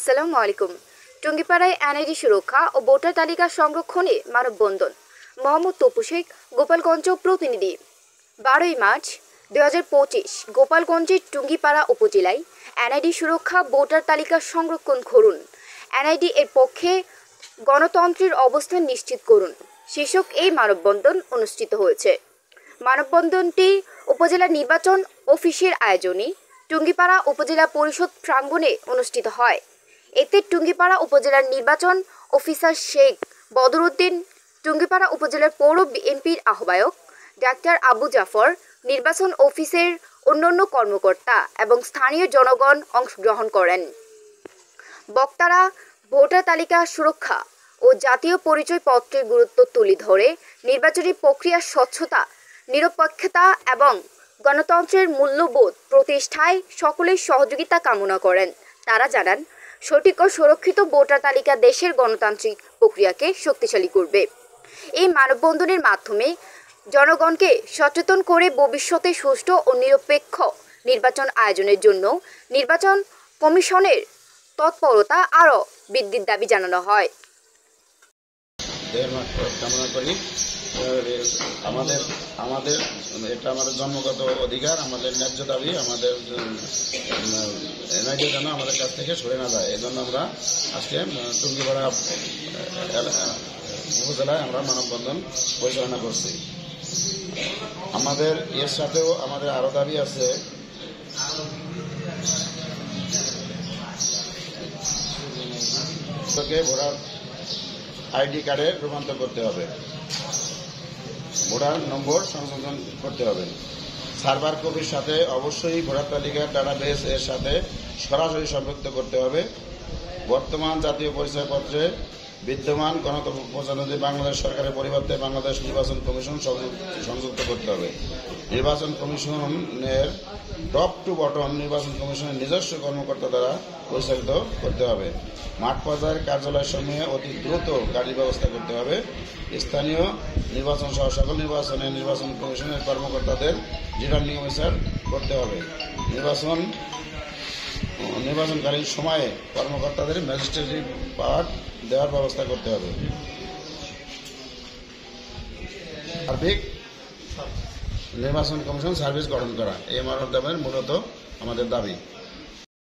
আসসালামু আলাইকুম। টুঙ্গিপাড়ায় এনআইডি সুরক্ষা ও ভোটার তালিকা সংরক্ষণে মানববন্ধন। মোহাম্মদ তপু শেখ, গোপালগঞ্জ প্রতিনিধি। 12ই মার্চ 2025 গোপালগঞ্জের টুঙ্গিপাড়া উপজেলায় এনআইডি সুরক্ষা ভোটার তালিকা সংরক্ষণ করুন, এনআইডি এর পক্ষে গণতন্ত্রের অবস্থান নিশ্চিত করুন শীর্ষক এই মানববন্ধন অনুষ্ঠিত হয়েছে। মানববন্ধনটি উপজেলা নির্বাচন অফিসের আয়োজনে টুঙ্গিপাড়া উপজেলা পরিষদ প্রাঙ্গণে অনুষ্ঠিত হয়। এতে টুঙ্গিপাড়া উপজেলার নির্বাচন অফিসার শেখ বদরউদ্দিন, টুঙ্গিপাড়া উপজেলার পৌর বিএনপির আহ্বায়ক ডাক্তার আবু জাফর, নির্বাচন অফিসের অন্যান্য কর্মকর্তা এবং স্থানীয় জনগণ অংশগ্রহণ করেন। বক্তারা ভোটার তালিকা সুরক্ষা ও জাতীয় পরিচয়পত্রের গুরুত্ব তুলে ধরে নির্বাচনী প্রক্রিয়ার স্বচ্ছতা, নিরপেক্ষতা এবং গণতন্ত্রের মূল্যবোধ প্রতিষ্ঠায় সকলের সহযোগিতা কামনা করেন। তারা জানান, সঠিক ও সুরক্ষিত ভোটার তালিকা দেশের গণতান্ত্রিক প্রক্রিয়াকে শক্তিশালী করবে। এই মানববন্ধনের মাধ্যমে জনগণকে সচেতন করে ভবিষ্যতে সুষ্ঠু ও নিরপেক্ষ নির্বাচন আয়োজনের জন্য নির্বাচন কমিশনের তৎপরতা আরও বৃদ্ধির দাবি জানানো হয়। কামনা করি। আমাদের এটা আমাদের জন্মগত অধিকার, আমাদের ন্যায্য দাবি, আমাদের এনআইডি যেন আমাদের কাছ থেকে সরে না যায়। এই জন্য আমরা আজকে টুঙ্গিপাড়া উপজেলায় আমরা মানববন্ধন পরিচালনা করছি। আমাদের এর সাথেও আমাদের আরো দাবি আছে। ভোটার আইডি কার্ডে রূপান্তর করতে হবে, ভোটার নম্বর সংশোধন করতে হবে। সার্ভার কপির সাথে অবশ্যই ভোটার তালিকার ডাটাবেস এর সাথে সরাসরি সম্পৃক্ত করতে হবে। বর্তমান জাতীয় পরিচয়পত্রে বিদ্যমান গণতন্ত্র প্রতিনিধি বাংলাদেশ সরকারের পরিবর্তে বাংলাদেশ নির্বাচন কমিশন সংযুক্ত করতে হবে। নির্বাচন কমিশনের টপ টু বটম নির্বাচন কমিশনের নিজস্ব কর্মকর্তা দ্বারা পরিচালিত করতে হবে। মাঠ পর্যায়ের কার্যালয়ের সমূহে অতি দ্রুত গাড়ির ব্যবস্থা করতে হবে। স্থানীয় নির্বাচন সহ সকল নির্বাচনে নির্বাচন কমিশনের কর্মকর্তাদের রিটার্নিং অফিসার করতে হবে। নির্বাচনকালীন সময়ে কর্মকর্তাদের ম্যাজিস্ট্রেট পাওয়ার দেওয়ার ব্যবস্থা করতে হবে। সার্বিক নির্বাচন কমিশন সার্ভিস গঠন করা এই মানববন্ধনের মূলত আমাদের দাবি।